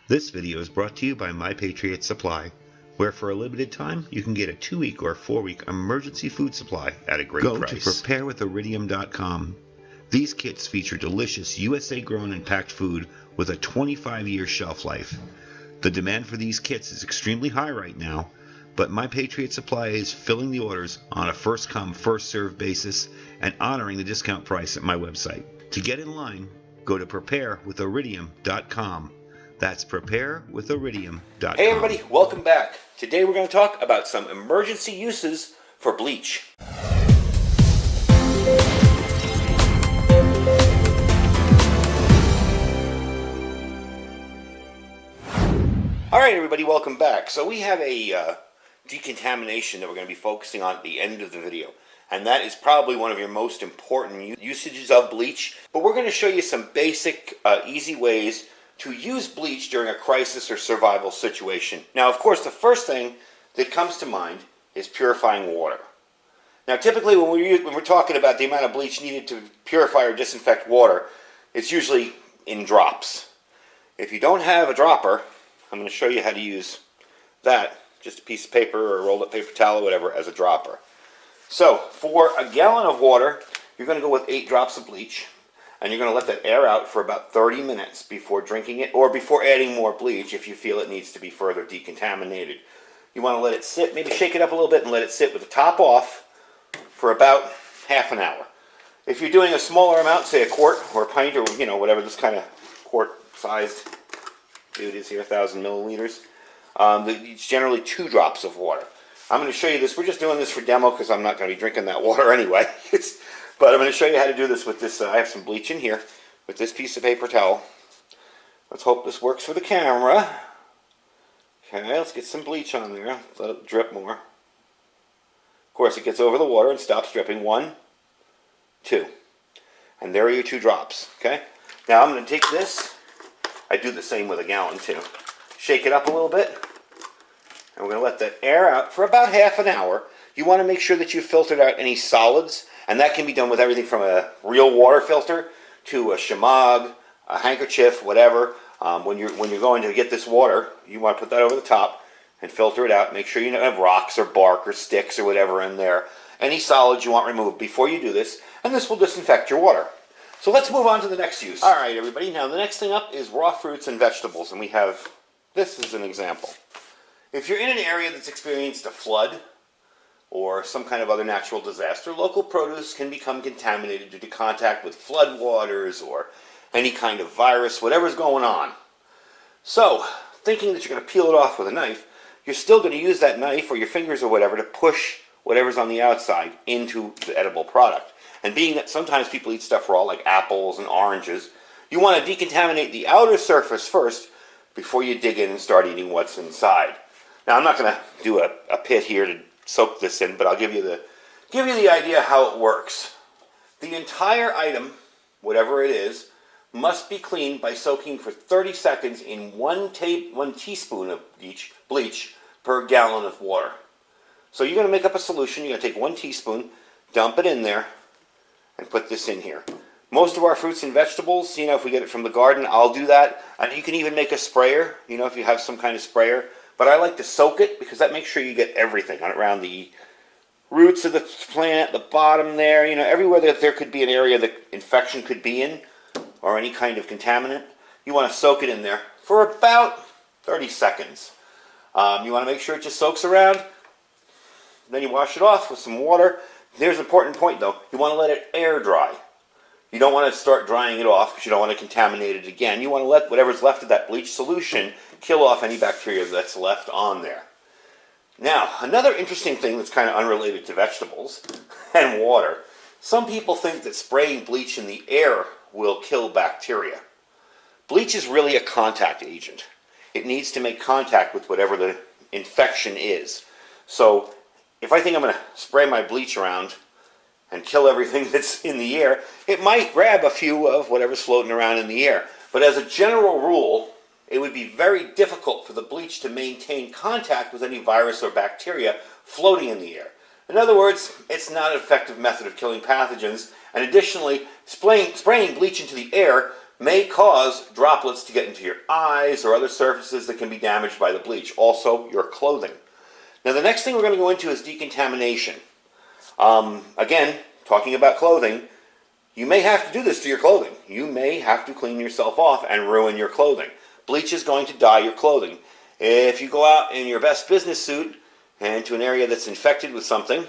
This video is brought to you by My Patriot Supply, where for a limited time you can get a 2-week or 4-week emergency food supply at a great price. Go to preparewithiridium.com. These kits feature delicious USA-grown and packed food with a 25-year shelf life. The demand for these kits is extremely high right now, but My Patriot Supply is filling the orders on a first-come, first-served basis and honoring the discount price at my website. To get in line, go to preparewithiridium.com. That's preparewithiridium.com. Hey everybody, welcome back. Today we're going to talk about some emergency uses for bleach. Alright everybody, welcome back. So we have a decontamination that we're going to be focusing on at the end of the video. And that is probably one of your most important usages of bleach. But we're going to show you some basic, easy ways to use bleach during a crisis or survival situation. Now, of course, the first thing that comes to mind is purifying water. Now, typically when we're talking about the amount of bleach needed to purify or disinfect water, it's usually in drops. If you don't have a dropper, I'm going to show you how to use that, just a piece of paper or rolled up paper towel or whatever, as a dropper. So, for a gallon of water, you're going to go with 8 drops of bleach, and you're going to let that air out for about 30 minutes before drinking it, or before adding more bleach if you feel it needs to be further decontaminated. You want to let it sit, maybe shake it up a little bit and let it sit with the top off for about half an hour. If you're doing a smaller amount, say a quart or a pint or, you know, whatever this kind of quart-sized dude is here, 1,000 milliliters, it's generally 2 drops of water. I'm going to show you this. We're just doing this for demo because I'm not going to be drinking that water anyway. But I'm going to show you how to do this with this. I have some bleach in here with this piece of paper towel. Let's hope this works for the camera. Okay, let's get some bleach on there. Let it drip more. Of course, it gets over the water and stops dripping. 1, 2. And there are your 2 drops. Okay? Now I'm going to take this. I do the same with a gallon too. Shake it up a little bit. And we're going to let that air out for about half an hour. You want to make sure that you filtered out any solids, and that can be done with everything from a real water filter to a shamag, a handkerchief, whatever. When you're going to get this water, you want to put that over the top and filter it out. Make sure you don't have rocks or bark or sticks or whatever in there. Any solids you want removed before you do this, and this will disinfect your water. So let's move on to the next use. All right, everybody. Now the next thing up is raw fruits and vegetables, and we have this as an example. If you're in an area that's experienced a flood or some kind of other natural disaster, local produce can become contaminated due to contact with flood waters or any kind of virus, whatever's going on. So, thinking that you're going to peel it off with a knife, you're still going to use that knife or your fingers or whatever to push whatever's on the outside into the edible product. And being that sometimes people eat stuff raw, like apples and oranges, you want to decontaminate the outer surface first before you dig in and start eating what's inside. Now, I'm not going to do a pit here to soak this in, but I'll give you the idea how it works. The entire item, whatever it is, must be cleaned by soaking for 30 seconds in 1 teaspoon of bleach per gallon of water. So you're going to make up a solution. You're going to take 1 teaspoon, dump it in there, and put this in here. Most of our fruits and vegetables, you know, if we get it from the garden, I'll do that. And you can even make a sprayer, you know, if you have some kind of sprayer. But I like to soak it because that makes sure you get everything around the roots of the plant, the bottom there, you know, everywhere that there could be an area that infection could be in or any kind of contaminant. You want to soak it in there for about 30 seconds. You want to make sure it just soaks around. Then you wash it off with some water. There's an important point though. You want to let it air dry. You don't want to start drying it off because you don't want to contaminate it again. You want to let whatever's left of that bleach solution kill off any bacteria that's left on there. Now, another interesting thing that's kind of unrelated to vegetables and water. Some people think that spraying bleach in the air will kill bacteria. Bleach is really a contact agent. It needs to make contact with whatever the infection is. So, if I think I'm going to spray my bleach around and kill everything that's in the air, it might grab a few of whatever's floating around in the air. But as a general rule, it would be very difficult for the bleach to maintain contact with any virus or bacteria floating in the air. In other words, it's not an effective method of killing pathogens, and additionally, spraying bleach into the air may cause droplets to get into your eyes or other surfaces that can be damaged by the bleach. Also, your clothing. Now, the next thing we're going to go into is decontamination. Again, talking about clothing, you may have to do this to your clothing. You may have to clean yourself off and ruin your clothing. Bleach is going to dye your clothing. If you go out in your best business suit and to an area that's infected with something,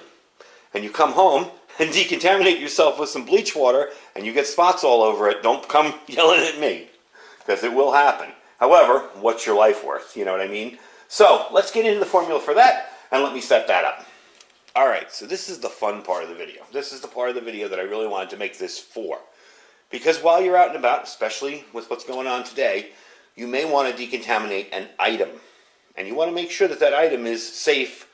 and you come home and decontaminate yourself with some bleach water, and you get spots all over it, don't come yelling at me, because it will happen. However, what's your life worth? You know what I mean? So, let's get into the formula for that, and let me set that up. Alright, so this is the fun part of the video. This is the part of the video that I really wanted to make this for. Because while you're out and about, especially with what's going on today, you may want to decontaminate an item. And you want to make sure that that item is safe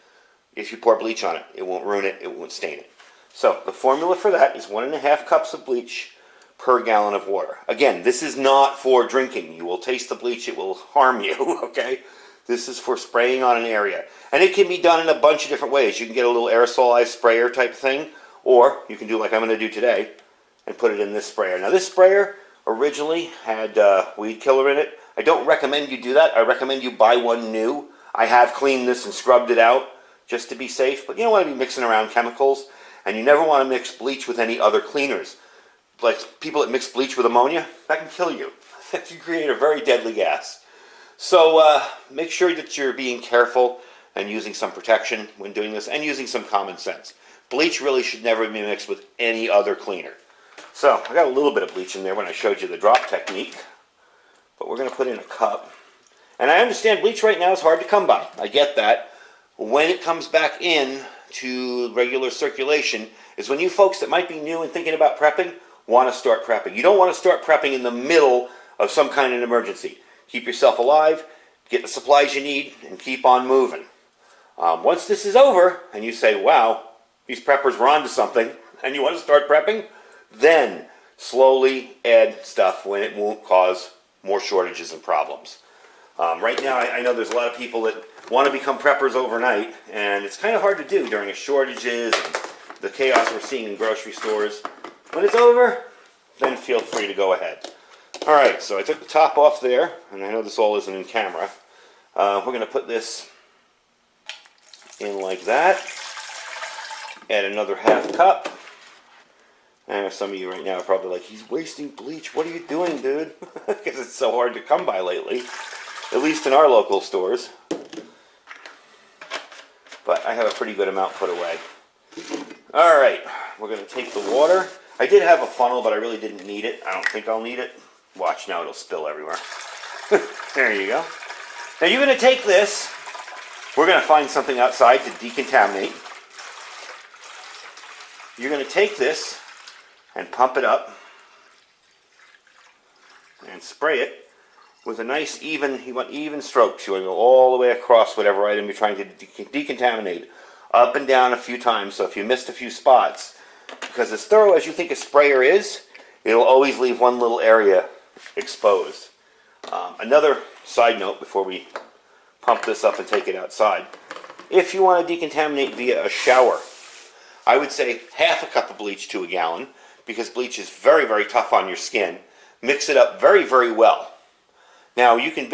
if you pour bleach on it. It won't ruin it, it won't stain it. So, the formula for that is 1.5 cups of bleach per gallon of water. Again, this is not for drinking. You will taste the bleach, it will harm you, okay? This is for spraying on an area. And it can be done in a bunch of different ways. You can get a little aerosolized sprayer type thing, or you can do like I'm going to do today and put it in this sprayer. Now, this sprayer originally had weed killer in it. I don't recommend you do that. I recommend you buy one new. I have cleaned this and scrubbed it out just to be safe, but you don't want to be mixing around chemicals, and you never want to mix bleach with any other cleaners. Like people that mix bleach with ammonia, that can kill you. That can create a very deadly gas. So make sure that you're being careful and using some protection when doing this, and using some common sense. Bleach really should never be mixed with any other cleaner. So I got a little bit of bleach in there when I showed you the drop technique, but we're going to put in a cup. And I understand bleach right now is hard to come by. I get that. When it comes back in to regular circulation is when you folks that might be new and thinking about prepping want to start prepping. You don't want to start prepping in the middle of some kind of emergency. Keep yourself alive, get the supplies you need, and keep on moving. Once this is over, and you say, wow, these preppers were onto something, and you want to start prepping, then slowly add stuff when it won't cause more shortages and problems. Right now, I know there's a lot of people that want to become preppers overnight, and it's kind of hard to do during the shortages and the chaos we're seeing in grocery stores. When it's over, then feel free to go ahead. Alright, so I took the top off there, and I know this all isn't in camera. We're going to put this in like that. Add another half cup. I know some of you right now are probably like, he's wasting bleach. What are you doing, dude? Because it's so hard to come by lately. At least in our local stores. But I have a pretty good amount put away. Alright, we're going to take the water. I did have a funnel, but I really didn't need it. I don't think I'll need it. Watch now, it'll spill everywhere. There you go. Now you're going to take this. We're going to find something outside to decontaminate. You're going to take this and pump it up and spray it with a nice even, you want even strokes. You want to go all the way across whatever item you're trying to decontaminate, up and down a few times. So if you missed a few spots, because as thorough as you think a sprayer is, it'll always leave one little area exposed. Another side note before we pump this up and take it outside, if you want to decontaminate via a shower, I would say half a cup of bleach to a gallon, because bleach is very, very tough on your skin. Mix it up very, very well. Now you can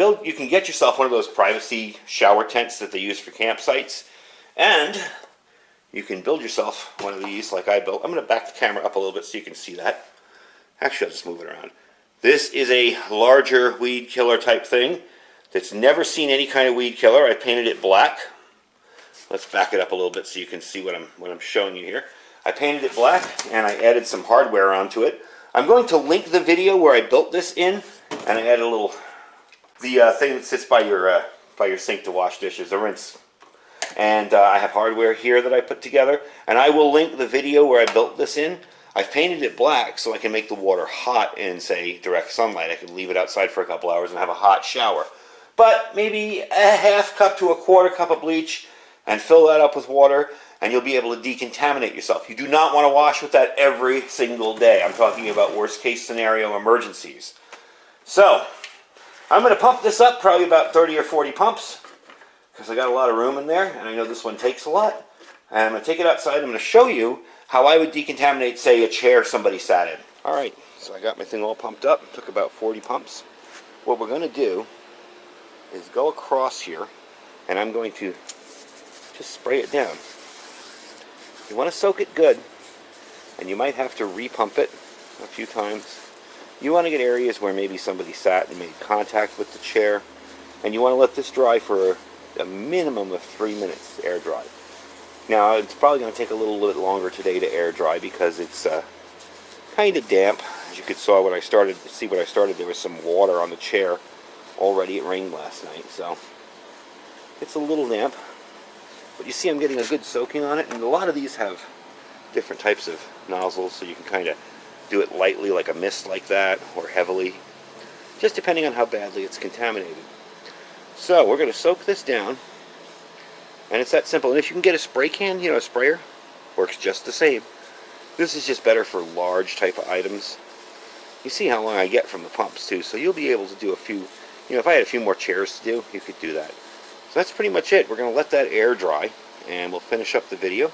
get yourself one of those privacy shower tents that they use for campsites, and you can build yourself one of these like I built. I'm going to back the camera up a little bit so you can see that. Actually, I'll just move it around. This is a larger weed killer type thing that's never seen any kind of weed killer. I painted it black. Let's back it up a little bit so you can see what I'm showing you here. I painted it black and I added some hardware onto it. I'm going to link the video where I built this in, and I added a little the thing that sits by your sink to wash dishes, a rinse. And I have hardware here that I put together, and I will link the video where I built this in. I've painted it black so I can make the water hot in, say, direct sunlight. I can leave it outside for a couple hours and have a hot shower. But maybe a half cup to a quarter cup of bleach, and fill that up with water, and you'll be able to decontaminate yourself. You do not want to wash with that every single day. I'm talking about worst case scenario emergencies. So, I'm going to pump this up, probably about 30 or 40 pumps, because I got a lot of room in there, and I know this one takes a lot. And I'm going to take it outside. I'm going to show you how I would decontaminate, say, a chair somebody sat in. All right, So I got my thing all pumped up. It took about 40 pumps. What we're going to do is go across here, and I'm going to just spray it down. You want to soak it good, and you might have to repump it a few times. You want to get areas where maybe somebody sat and made contact with the chair, and you want to let this dry for a minimum of 3 minutes, air dry. Now, it's probably going to take a little bit longer today to air dry because it's kind of damp. As you could see when I started, there was some water on the chair already. It rained last night, so it's a little damp. But you see I'm getting a good soaking on it, and a lot of these have different types of nozzles, so you can kind of do it lightly like a mist like that, or heavily, just depending on how badly it's contaminated. So we're going to soak this down, and it's that simple. And if you can get a spray can, a sprayer, works just the same. This is just better for large type of items. You see how long I get from the pumps too, so you'll be able to do a few, if I had a few more chairs to do, you could do that. So that's pretty much it. We're going to let that air dry, and we'll finish up the video,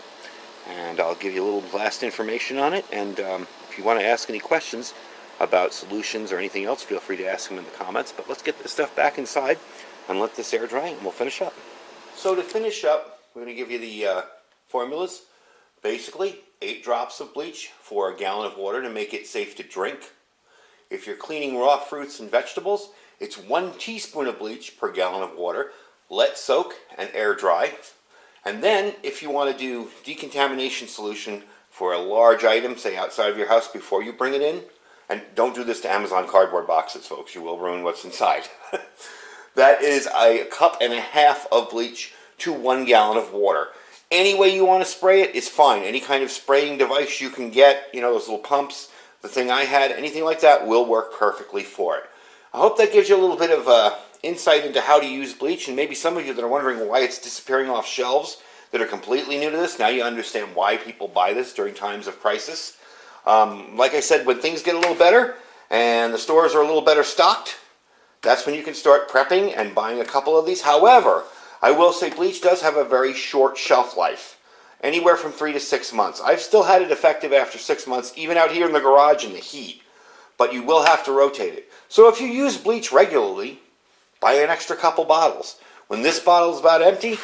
and I'll give you a little last information on it. And if you want to ask any questions about solutions or anything else, feel free to ask them in the comments. But let's get this stuff back inside and let this air dry, and we'll finish up. So to finish up, we're going to give you the formulas. Basically, 8 drops of bleach for a gallon of water to make it safe to drink. If you're cleaning raw fruits and vegetables, it's 1 teaspoon of bleach per gallon of water. Let soak and air dry. And then if you want to do decontamination solution for a large item, say outside of your house, before you bring it in, and don't do this to Amazon cardboard boxes, folks, you will ruin what's inside. That is a 1.5 cups of bleach to 1 gallon of water. Any way you want to spray it is fine. Any kind of spraying device you can get, those little pumps, the thing I had, anything like that will work perfectly for it. I hope that gives you a little bit of insight into how to use bleach, and maybe some of you that are wondering why it's disappearing off shelves that are completely new to this, now you understand why people buy this during times of crisis. Like I said, when things get a little better and the stores are a little better stocked, that's when you can start prepping and buying a couple of these. However, I will say bleach does have a very short shelf life, anywhere from 3 to 6 months. I've still had it effective after 6 months, even out here in the garage in the heat, but you will have to rotate it. So if you use bleach regularly, buy an extra couple bottles. When this bottle is about empty,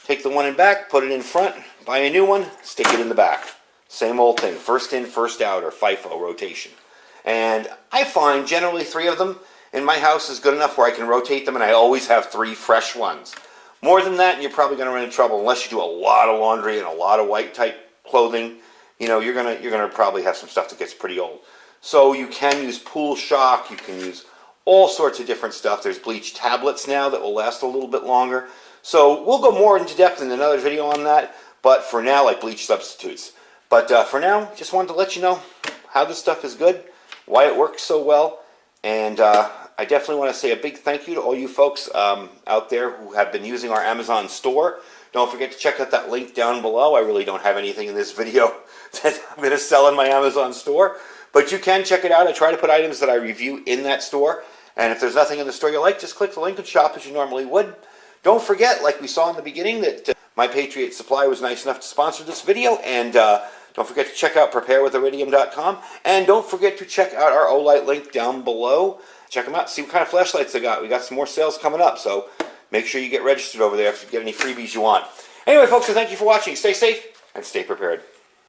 take the one in back, put it in front, buy a new one, stick it in the back. Same old thing, first in, first out, or FIFO rotation. And I find generally 3 of them in my house is good enough where I can rotate them, and I always have 3 fresh ones. More than that, and you're probably going to run into trouble unless you do a lot of laundry and a lot of white type clothing. You're gonna probably have some stuff that gets pretty old. So you can use pool shock, you can use all sorts of different stuff. There's bleach tablets now that will last a little bit longer. So we'll go more into depth in another video on that, but for now, like bleach substitutes. But for now, just wanted to let you know how this stuff is good, why it works so well, and I definitely want to say a big thank you to all you folks out there who have been using our Amazon store. Don't forget to check out that link down below. I really don't have anything in this video that I'm going to sell in my Amazon store, but you can check it out. I try to put items that I review in that store, and if there's nothing in the store you like, just click the link and shop as you normally would. Don't forget, like we saw in the beginning, that My Patriot Supply was nice enough to sponsor this video, and don't forget to check out preparewithiridium.com, and don't forget to check out our Olight link down below. Check them out, see what kind of flashlights they got. We got some more sales coming up, so make sure you get registered over there if you get any freebies you want. Anyway, folks, so thank you for watching. Stay safe and stay prepared.